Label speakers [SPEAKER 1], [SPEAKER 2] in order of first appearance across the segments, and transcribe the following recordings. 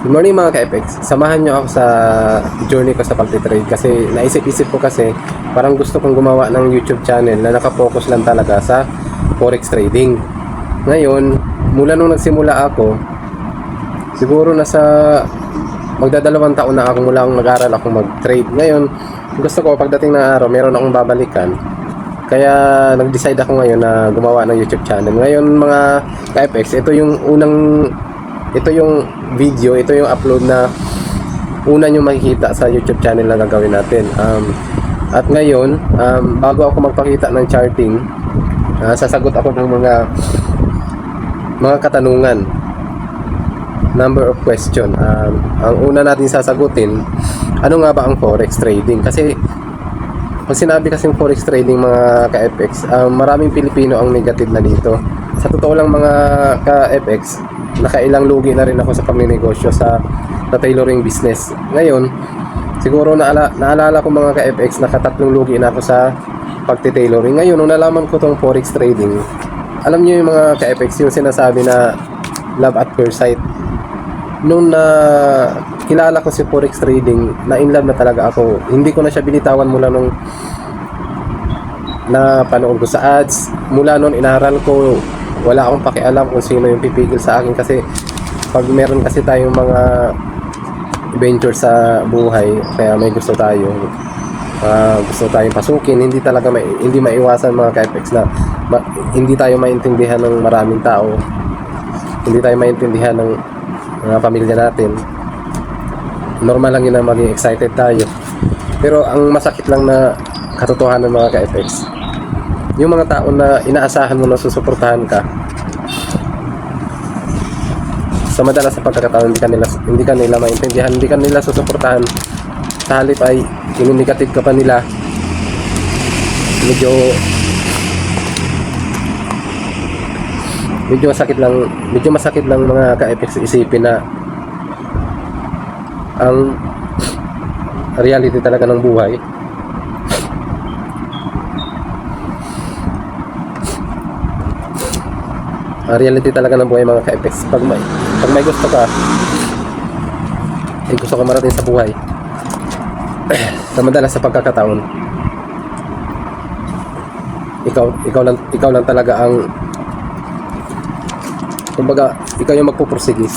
[SPEAKER 1] Good morning mga ka-FX. Samahan nyo ako sa journey ko sa pagtitrade kasi naisip-isip ko kasi parang gusto kong gumawa ng YouTube channel na nakafocus lang talaga sa forex trading. Ngayon, mula nung nagsimula ako, siguro nasa magdadalawang taon na ako mula akong nag-aral akong mag-trade. Ngayon, gusto ko pagdating ng araw, meron akong babalikan. Kaya nag-decide ako ngayon na gumawa ng YouTube channel. Ngayon mga ka-FX, ito yung video, ito yung upload na una nyo makikita sa YouTube channel na gagawin natin. At ngayon, bago ako magpakita ng charting, sasagot ako ng mga katanungan. Number of question. Ang una natin sasagutin, ano nga ba ang forex trading? Kasi pag sinabi kasing forex trading mga ka-FX, maraming Pilipino ang negative na dito. Sa totoo lang mga ka-FX, nakailang lugi na rin ako sa pagninegosyo sa tailoring business. Ngayon, siguro naalala ko mga ka-FX, nakatatlong lugi na ako sa pagti-tailoring. Ngayon, nung nalaman ko tong forex trading, alam niyo yung mga ka-FX, yung sinasabi na love at first sight. Nung kilala ko si forex trading, na in love na talaga ako. Hindi ko na siya binitawan mula nung napanood ko sa ads. Mula nung inaral ko, wala akong pakialam kung sino yung pipigil sa akin kasi pag meron kasi tayong mga venture sa buhay, kaya may gusto tayong pasukin, hindi maiwasan mga ka-FX na hindi tayo maintindihan ng maraming tao, hindi tayo maintindihan ng mga pamilya natin. Normal lang yun na maging excited tayo, pero ang masakit lang na katotohanan mga ka-FX, yung mga tao na inaasahan mo na susuportahan ka, sa madalas sa pagkakataon hindi ka nila maintindihan, hindi ka nila susuportahan. Sa halip ay ininegative ka pa nila. Medyo masakit lang mga ka-FX isipin na ang reality talaga ng buhay, reality talaga ng buhay mga ka-FX. Pag may gusto ka, gusto ka marating sa buhay, sa madalas sa pagkakataon, ikaw lang talaga ang, kumbaga, ikaw yung magpupursige.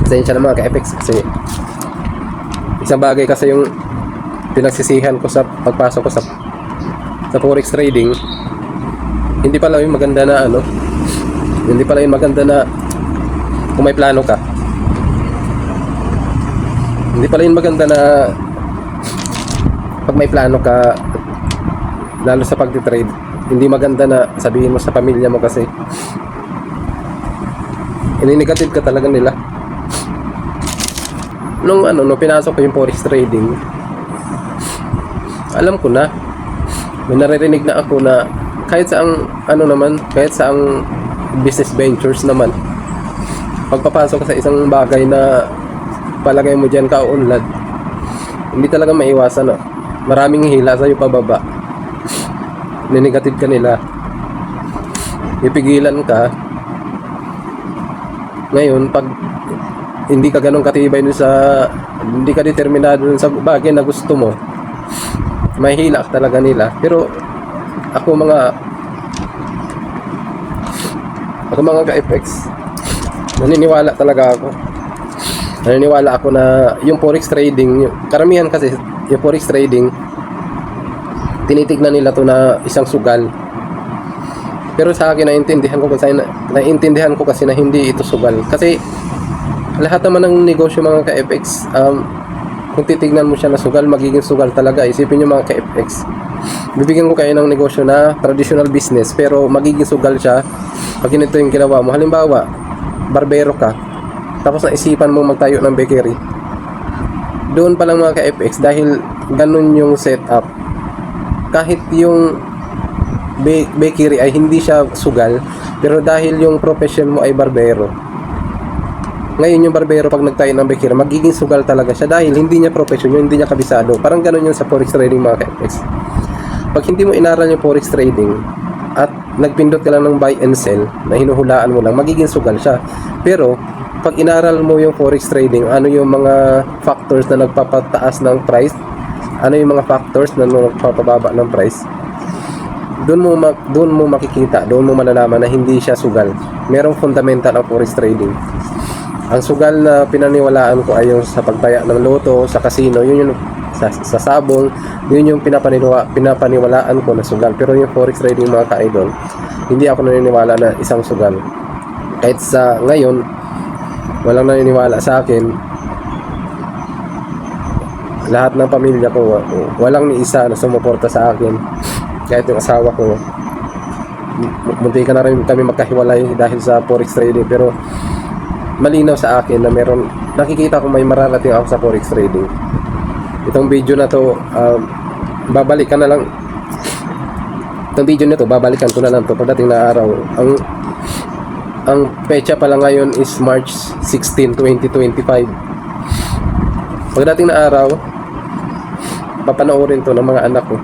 [SPEAKER 1] Pasensya na mga ka-FX kasi isang bagay kasi yung pinagsisihan ko sa pagpasok ko sa forex trading. Hindi pala yung maganda na kung may plano ka. Hindi pala yung maganda na pag may plano ka, lalo sa pagtitrade, hindi maganda na sabihin mo sa pamilya mo kasi ini-negative ka talaga nila. Nung pinasok ko yung forex trading, alam ko na, may naririnig na ako na kahit saang business ventures naman, pagpapasok ka sa isang bagay na palagay mo dyan ka-unlad, hindi talaga maiwasan, no? Maraming hila sa'yo pababa, ninegative ka nila, ipigilan ka. Ngayon, pag hindi ka ganun katibay hindi ka determinado sa bagay na gusto mo, may hila talaga nila. Pero ako mga ka-FX, naniniwala ako na yung forex trading, karamihan kasi yung forex trading, tinitignan nila to na isang sugal. Pero sa akin naintindihan ko kasi na hindi ito sugal. Kasi lahat naman ng negosyo mga ka-FX, kung titignan mo siya na sugal, magiging sugal talaga. Isipin nyo mga ka-FX, bibigyan ko kayo ng negosyo na traditional business, pero magiging sugal siya pag ganito yung ginawa mo. Halimbawa, barbero ka, tapos naisipan mo magtayo ng bakery. Doon pa lang mga ka-FX, dahil ganun yung setup, kahit yung bakery ay hindi siya sugal, pero dahil yung profession mo ay barbero, ngayon yung barbero pag nagtayo ng bakery, magiging sugal talaga siya dahil hindi niya profession yun, hindi niya kabisado. Parang ganun yun sa forex trading mga ka-FX. Pag hindi mo inaral yung forex trading, at nagpindot ka lang ng buy and sell na hinuhulaan mo lang, magiging sugal siya. Pero pag inaral mo yung forex trading, ano yung mga factors na nagpapataas ng price, ano yung mga factors na nagpapababa ng price, doon mo makikita, doon mo malalaman na hindi siya sugal. Merong fundamental ang forex trading. Ang sugal na pinaniwalaan ko ay yung sa pagtaya ng loto, sa casino, yun yung sa sabong, yun yung pinapaniwalaan ko na sugal. Pero yung forex trading mga ka-idol, hindi ako naniniwala na isang sugal. Kahit sa ngayon, walang naniniwala sa akin. Lahat ng pamilya ko, walang ni isa na sumuporta sa akin. Kahit yung asawa ko, munti ka na rin kami magkahiwalay dahil sa forex trading. Pero malinaw sa akin na nakikita ko may mararating ako sa forex trading. Itong video na to, babalikan na lang. Itong video na to, babalikan ko na lang to pagdating na araw. Ang pecha pala ngayon is March 16, 2025. Pagdating na araw, papanoorin to ng mga anak ko.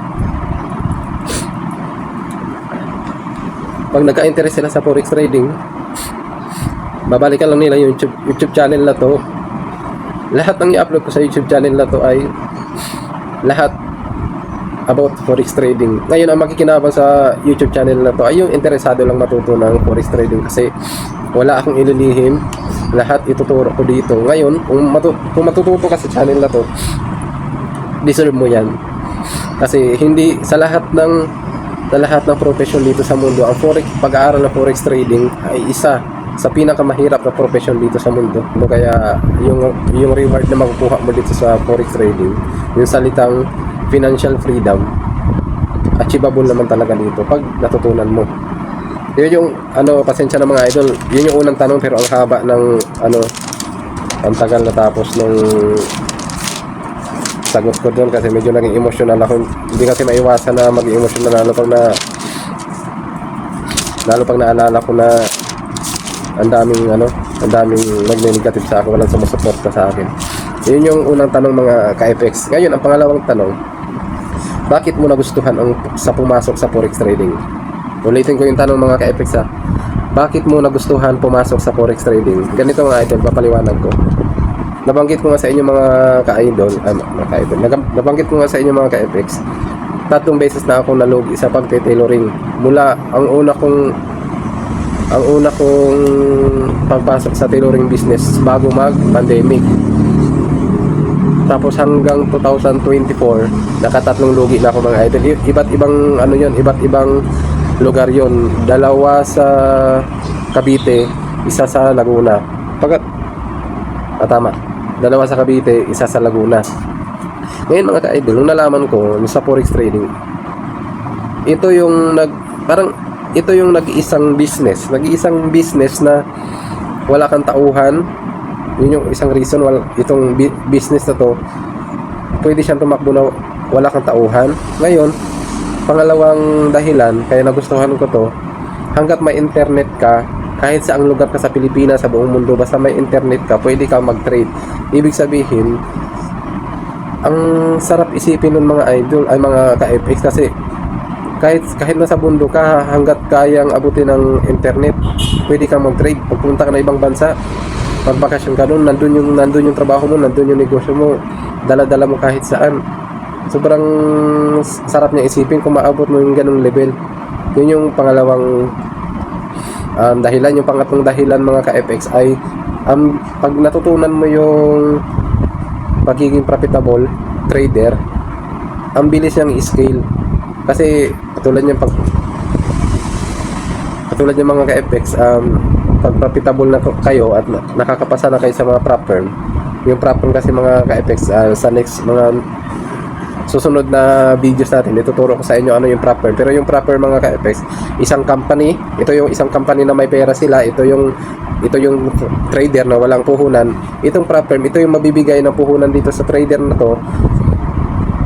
[SPEAKER 1] Pag nagka-interest sila sa forex trading, babalikan lang nila yung YouTube channel na to. Lahat ng i-upload ko sa YouTube channel na to ay lahat about forex trading. Ngayon, ang makikinabang sa YouTube channel na to ay yung interesado lang matuto ng forex trading, kasi wala akong ililihim. Lahat ituturo ko dito. Ngayon, kung matututo ka sa channel na to, deserve mo yan. Kasi hindi sa lahat ng profesyon dito sa mundo, ang pag-aaral ng forex trading ay isa sa pinakamahirap na profession dito sa mundo. Kaya yung reward na makukuha mo dito sa forex trading, yung salitang financial freedom, achievable naman talaga dito pag natutunan mo. Yun yung pasensya na mga idol, yun yung unang tanong, pero ang haba ng ang tagal na tapos nung sagot ko doon, kasi medyo naging emotional ako. Hindi kasi maiwasan na maging emotional, lalo pag naalala ko na ang daming nagne-negative sa akin, walang sumusuporta sa akin. Yun yung unang tanong mga ka-FX. Ngayon, ang pangalawang tanong, bakit mo nagustuhan sa pumasok sa forex trading? Ulitin ko yung tanong mga ka-FX ha. Bakit mo nagustuhan pumasok sa forex trading? Ganito mga idol, papaliwanag ko. Nabanggit ko nga sa inyo mga ka-idol, nabanggit ko nga sa inyo mga ka-FX, 3 beses na ako nalugi sa pagte-tailoring. Mula ang una kong pagpasok sa tailoring business bago mag-pandemic. Tapos hanggang 2024, nakatatlong lugi na ako mga idol. Iba't ibang lugar yon. 2 sa Cavite, 1 sa Laguna. Tama. 2 sa Cavite, 1 sa Laguna. Ngayon mga ka-idol, nung nalaman ko sa forex trading, ito yung nag-iisang business na wala kang tauhan. Yun yung isang reason, itong business na to pwede siyang tumakbo na wala kang tauhan. Ngayon, pangalawang dahilan kaya nagustuhan ko to, hanggat may internet ka, kahit saang lugar ka sa Pilipinas, sa buong mundo, basta may internet ka, pwede ka mag-trade. Ibig sabihin, ang sarap isipin ng mga idol ay mga ka-FX, kasi kahit nasa bundo ka, hanggat kayang abutin ng internet, pwede kang mag-trade. Pagpunta ka na ibang bansa, pagbakasyon ka doon, nandun yung trabaho mo, nandun yung negosyo mo, dala-dala mo kahit saan. Sobrang sarap niya isipin kung maabot mo yung ganung level. Yun yung pangalawang dahilan. Yung pangatlong dahilan mga ka-FX ay pag natutunan mo yung pagiging profitable trader, ang bilis niyang i-scale. Kasi katulad yung mga ka-FX, pag profitable na kayo at nakakapasa na kayo sa mga prop firm, yung prop firm kasi mga ka-FX, sa next mga susunod na videos natin, ituturo ko sa inyo ano yung prop firm. Pero yung prop firm mga ka-FX, isang company, ito yung isang company na may pera sila, ito yung trader na walang puhunan. Itong prop firm, ito yung mabibigay ng puhunan dito sa trader na to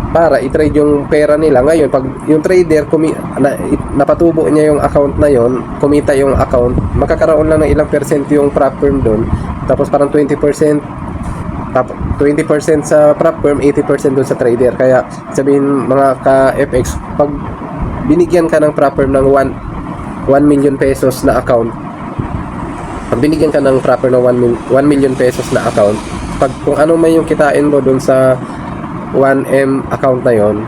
[SPEAKER 1] para i-trade yung pera nila. Ngayon, pag yung trader napatubo niya yung account na yon, kumita yung account, makakaroon lang ng ilang percent yung prop firm doon. Tapos parang 20% sa prop firm, 80% doon sa trader. Kaya sabihin mga ka-FX, pag binigyan ka ng prop firm ng 1 million pesos na account, pag binigyan ka ng proper na 1 million pesos na account, pag kung ano man yung kitain mo dun sa 1M account na yon,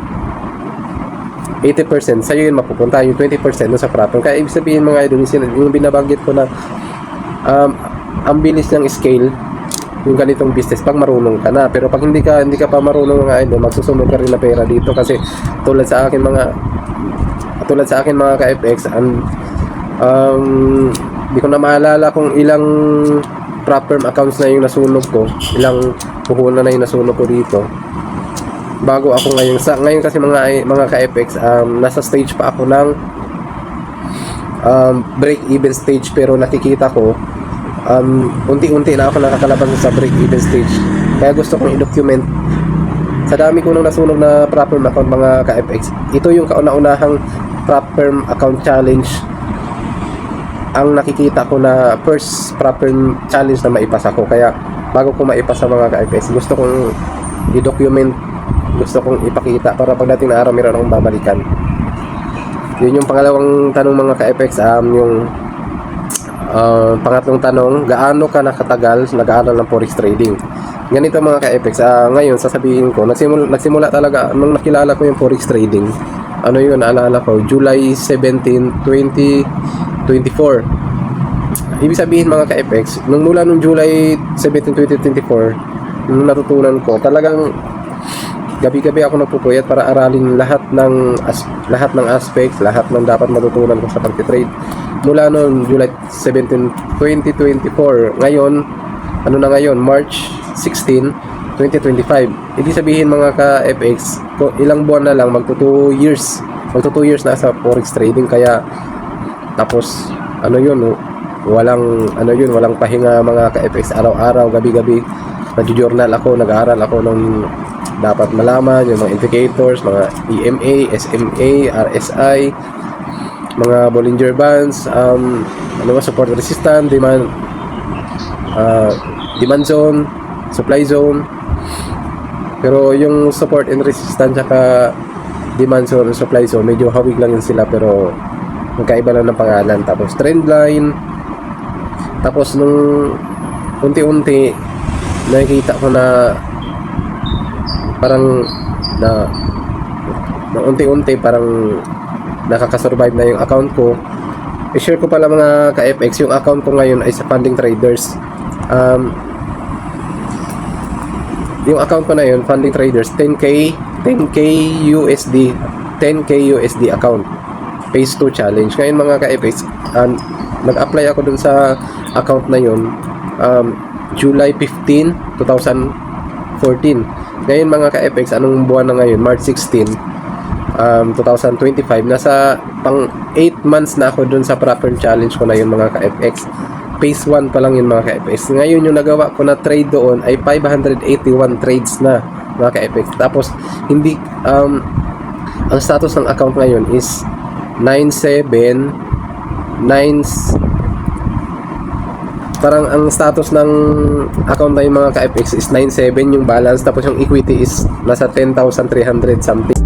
[SPEAKER 1] 80% sa'yo yun mapupunta, yung 20% dun sa proper. Kaya ibig sabihin mga idol, yung binabanggit ko na ang bilis ng scale yung ganitong business pag marunong ka na. Pero pag hindi ka pa marunong mga idol, magsusunod ka rin na pera dito. Kasi tulad sa akin mga ka-FX, di ko na maalala kung ilang proper accounts na yung nasunog ko, ilang puhunan na yung nasunog ko dito bago ako ngayon kasi mga ka-FX, nasa stage pa ako ng break even stage, pero nakikita ko unti-unti na ako nakakalabas sa break even stage. Kaya gusto kong i-document sa dami ko nung nasunog na proper account mga ka-FX. Ito yung kauna-unahang proper account challenge ang nakikita ko na first proper challenge na maipasa ko. Kaya bago ko maipasa mga ka-FX, gusto kong i-document, gusto kong ipakita para pagdating na araw meron akong babalikan. Yun yung pangalawang tanong mga ka-FX. Yung pangatlong tanong, gaano ka nakatagal nag-aaral ng forex trading? Ganito mga ka-FX, ngayon sasabihin ko, nagsimula talaga nung nakilala ko yung forex trading. Ano yun, naalala ko, July 17, 2024. Ibig sabihin mga ka-FX, mula nung July 17, 2024, nung natutunan ko, talagang gabi-gabi ako nagpupuyat para aralin lahat ng aspects, lahat ng dapat matutunan ko sa pag-trade. Mula noon, July 17, 2024. Ngayon, ano na ngayon? March 16, 2025. Ibig sabihin mga ka-FX, ilang buwan na lang, magto 2 years na sa forex trading. Kaya, tapos, walang pahinga mga ka-FX. Araw-araw, gabi-gabi, nag-journal ako, nag-aaral ako ng dapat malaman, yung mga indicators, mga EMA, SMA, RSI, mga Bollinger Bands, support resistance, demand zone, supply zone. Pero yung support and resistance tsaka demand zone, supply zone, medyo hawig lang yun sila, pero magkaiba lang ng pangalan. Tapos trend line. Tapos nung unti-unti nakikita ko na parang unti-unti parang nakakasurvive na yung account ko. I-share ko pala mga ka-FX, yung account ko ngayon ay sa Funding Traders. Yung account ko na yun, Funding Traders, 10K USD account. Phase 2 challenge. Ngayon mga ka-FX, nag-apply ako dun sa account na yun July 15, 2014. Ngayon mga ka-FX, anong buwan na ngayon? March 16, 2025. Nasa pang 8 months na ako dun sa proper challenge ko na yun mga ka-FX. Phase 1 pa lang yun mga ka-FX. Ngayon yung nagawa ko na trade doon ay 581 trades na mga ka-FX. Tapos hindi ang status ng account ngayon is 97 parang ang status ng account na yung mga ka-FX is 97 yung balance, tapos yung equity is nasa 10,300 something.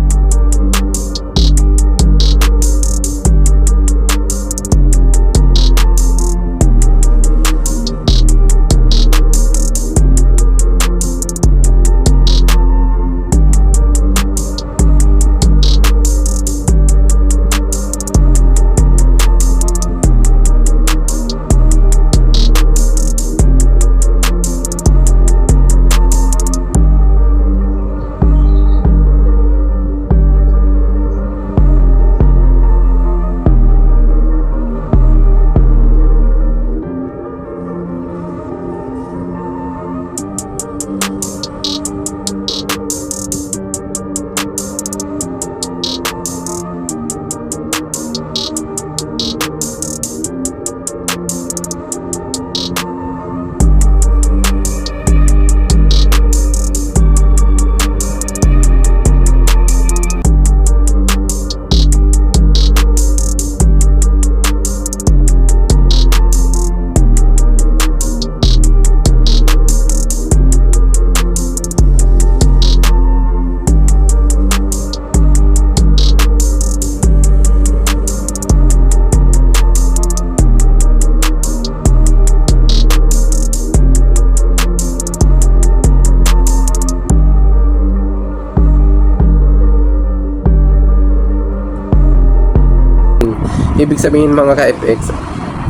[SPEAKER 1] ibig sabihin mga ka-FX,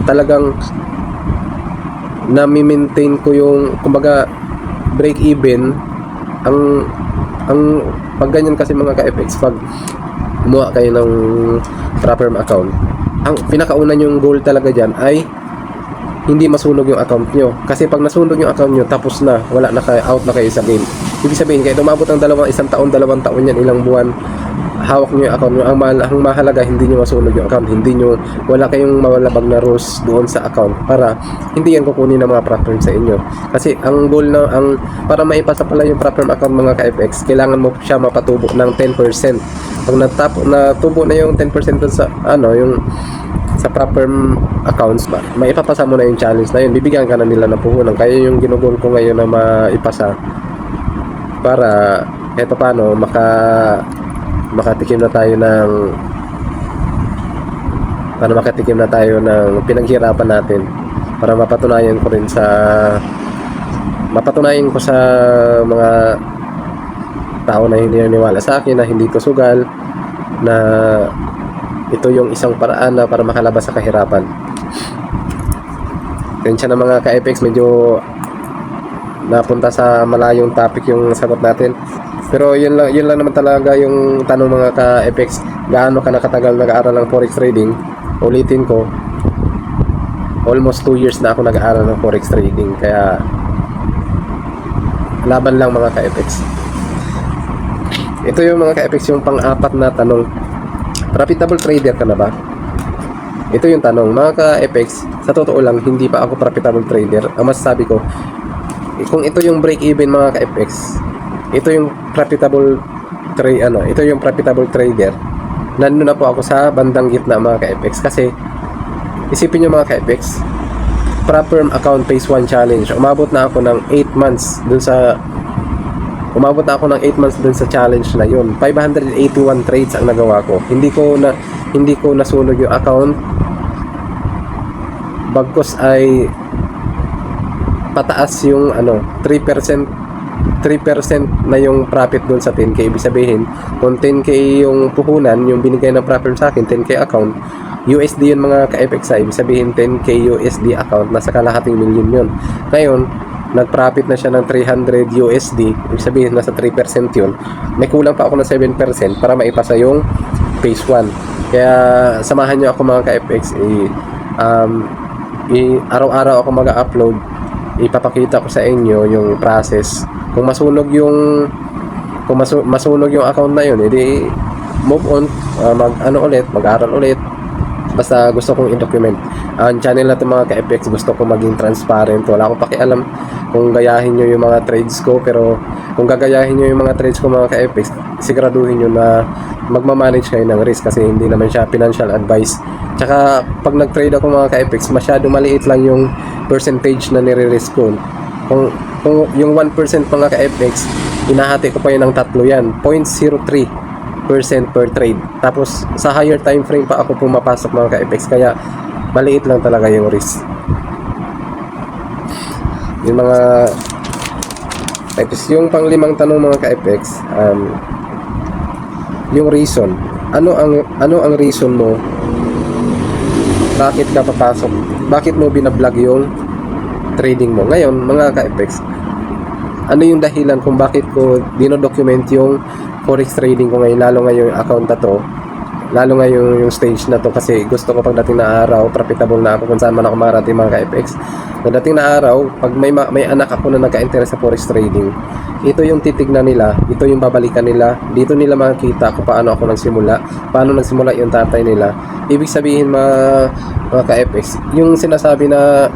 [SPEAKER 1] talagang nami-maintain ko yung, kumbaga, break even. Ang pag ganyan kasi mga ka-FX, pag kumuha kayo ng proper account, ang pinakauna yung goal talaga dyan ay hindi masunog yung account nyo. Kasi pag nasunog yung account nyo, tapos na, wala na kayo, out na kayo sa game. Ibig sabihin, kahit umabot ng isang taon, 2 taon yan, ilang buwan, hawak nyo yung account nyo. Ang mahalaga, hindi nyo masunog yung account. Wala kayong mawalabag na rules doon sa account para hindi yan kukunin ng mga platform sa inyo. Kasi ang goal para maipasa pala yung platform account mga ka-FX, kailangan mo siya mapatubo ng 10%. Pag natubo na yung 10% dun sa, sa proper accounts, maipapasa mo na yung challenge na yun, bibigyan ka na nila ng puhunan. Kaya yung ginugol ko ngayon na maipasa para kahit paano makatikim na tayo ng pinaghirapan natin, para mapatunayan ko sa mga tao na hindi naniwala sa akin na hindi ko sugal, na ito yung isang paraan na para makalabas sa kahirapan. Tensya na mga ka-FX, medyo napunta sa malayong topic yung sagot natin. Pero yun lang naman talaga yung tanong mga ka-FX, gaano ka nakatagal nag-aaral ng forex trading? Ulitin ko, almost 2 years na ako nag-aaral ng forex trading, kaya laban lang mga ka-FX. Ito yung mga ka-FX, yung pang-apat na tanong. Profitable trader ka na ba? Ito yung tanong. Mga ka-FX, sa totoo lang, hindi pa ako profitable trader. Ang masasabi ko, kung ito yung break-even mga ka-FX, ito yung profitable trader, nandun na po ako sa bandang gitna mga ka-FX. Kasi, isipin nyo mga ka-FX, proper account phase 1 challenge. Umabot na ako ng 8 months dun sa challenge na yun. 581 trades ang nagawa ko. Hindi ko nasunog yung account. Bagkus ay pataas yung 3% na yung profit doon sa 10k. Ibig sabihin, kung 10k yung puhunan, yung binigay ng platform sa akin, 10k account, USD yun mga ka-FX. Ibig sabihin, 10k USD account, nasa kalahating milyon yun. Ngayon, nag-profit na siya ng 300 USD, ibig sabihin nasa 3% yun. May kulang pa ako ng 7% para maipasa yung phase 1. Kaya samahan nyo ako mga ka-FX. Araw-araw ako mag-upload, ipapakita ko sa inyo yung process. Kung masunog yung account na yun, edi move on, mag-aral ulit. Basta gusto kong i-document. Ang channel na ito mga ka-FX, gusto ko maging transparent. Wala akong pakialam kung gayahin nyo yung mga trades ko, pero kung gagayahin nyo yung mga trades ko mga ka-FX, siguraduhin nyo na magmamanage kayo ng risk, kasi hindi naman siya financial advice. Tsaka pag nag-trade ako mga ka-FX, masyado maliit lang yung percentage na nire-risk ko. Kung yung 1% mga ka-FX, hinahati ko pa yun ng 3 yan, 0.03% per trade. Tapos sa higher time frame pa ako pumapasok mga ka-FX, kaya maliit lang talaga yung risk. Yung mga FX, yung pang-5 tanong mga ka-FX, yung reason. Ano ang reason mo? Bakit ka papasok? Bakit mo binablog yung trading mo? Ngayon mga ka-FX, ano yung dahilan kung bakit ko dino-document yung forex trading ko ngayon, lalo ngayon yung account na to, lalo ngayon yung stage na to, kasi gusto ko pagdating na araw, profitable na ako kung saan man ako marating mga ka-FX. Pagdating na araw, pag may anak ako na nagka-interest sa forex trading, ito yung titignan nila, ito yung babalikan nila, dito nila makikita kung paano ako paano nagsimula yung tatay nila. Ibig sabihin mga ka-FX, yung sinasabi mga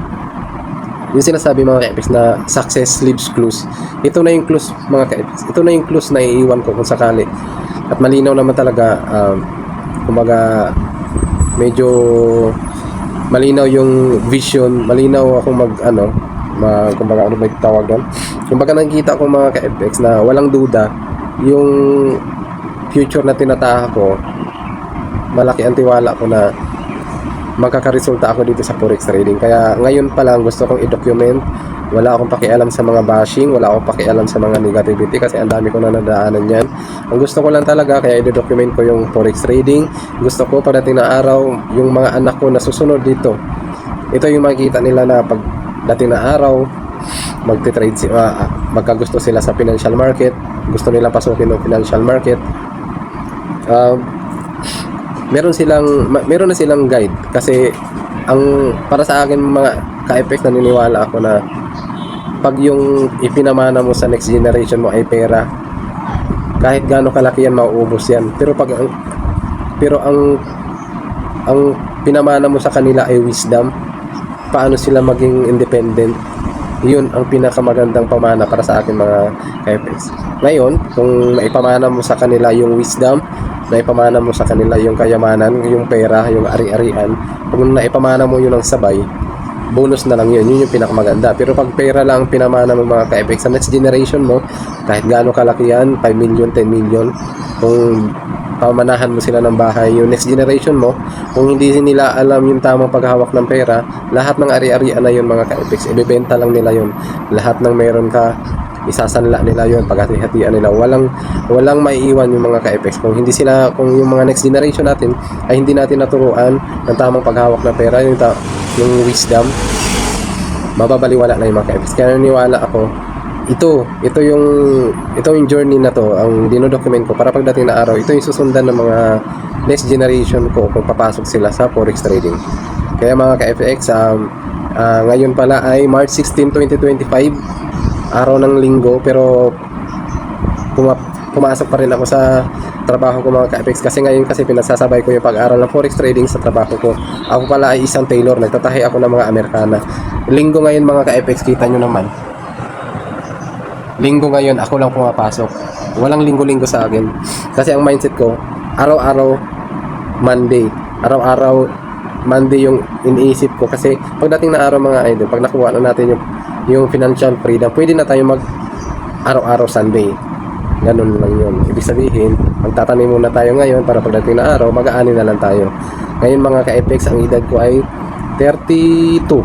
[SPEAKER 1] ka-FX na success leaves clues, ito na yung clues mga ka-FX, ito na yung clues na iiwan ko kung sakali. At malinaw naman talaga, kumbaga medyo malinaw yung vision, malinaw ako kumbaga ano ba tawag doon, kumbaga nakikita ko mga ka-FX na walang duda yung future na tinataha ko, malaki ang tiwala ko na magkakaresulta ako dito sa forex trading. Kaya ngayon pa lang gusto kong i-document Wala akong pakialam sa mga bashing, wala akong pakialam sa mga negativity kasi ang dami ko na nadaanan yan. Ang gusto ko lang talaga, kaya i-document ko yung forex trading. Gusto ko pagdating na araw, yung mga anak ko na susunod dito, ito yung makikita nila na pagdating na araw, magti-trade magkagusto sila sa financial market, gusto nila pasukin ng financial market. Meron na silang guide kasi ang para sa akin mga ka-FX, naniniwala ako na pag yung ipinamana mo sa next generation mo ay pera, kahit gaano kalaki yan, mauubos yan. Pero ang pinamana mo sa kanila ay wisdom, paano sila maging independent. Yun ang pinakamagandang pamana para sa akin mga ka-FX. Ngayon, kung naipamana mo sa kanila yung wisdom, naipamana mo sa kanila yung kayamanan, yung pera, yung ari-arian, kung naipamana mo yun ng sabay, bonus na lang yun. Yun yung pinakamaganda. Pero pag pera lang pinamana mo mga ka-FX sa next generation mo, kahit gaano kalaki yan, 5 million, 10 million, kung pamanahan mo sila ng bahay, yung next generation mo, kung hindi nila alam yung tamang paghawak ng pera, lahat ng ari-arian na yun mga ka-FX, ibebenta lang nila yun. Lahat ng meron ka, isasanla nila yun, paghati-hatian nila. Walang maiiwan yung mga ka-FX. Kung yung mga next generation natin ay hindi natin naturuan ng tamang paghawak ng pera, yung wisdom, mababaliwala na yung mga ka-FX. Kaya naniwala ako, ito yung journey na to, ang dinodocument ko para pagdating na araw, ito yung susundan ng mga next generation ko kung papasok sila sa forex trading. Kaya mga ka-FX, ngayon pala ay March 16, 2025, araw ng linggo, pero pumasok pa rin ako sa trabaho ko mga ka-FX kasi ngayon pinasasabay ko yung pag-aral ng forex trading sa trabaho ko. Ako pala ay isang tailor, nagtatahi ako ng mga Amerikana. Linggo ngayon mga ka-FX, kita nyo naman, linggo ngayon ako lang pumapasok, walang linggo-linggo sa akin kasi ang mindset ko araw-araw Monday yung iniisip ko. Kasi pagdating na araw mga idol, pag nakuha na natin yung financial freedom, pwede na tayo mag araw-araw Sunday, ganun lang yun. Ibig sabihin, magtatanim muna tayo ngayon para pagdating na araw mag-aani na lang tayo. Ngayon mga ka-FX, ang edad ko ay 32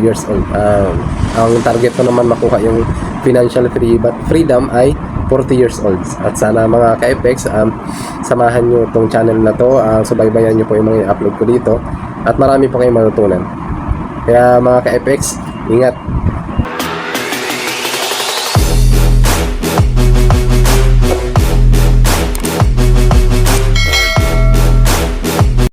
[SPEAKER 1] years old. Ang target ko naman makuha yung financial freedom ay 40 years old. At sana mga ka-FX, samahan nyo itong channel na to, subaybayan nyo po yung mga i-upload ko dito at marami po kayong matutunan. Kaya mga ka-FX, ingat.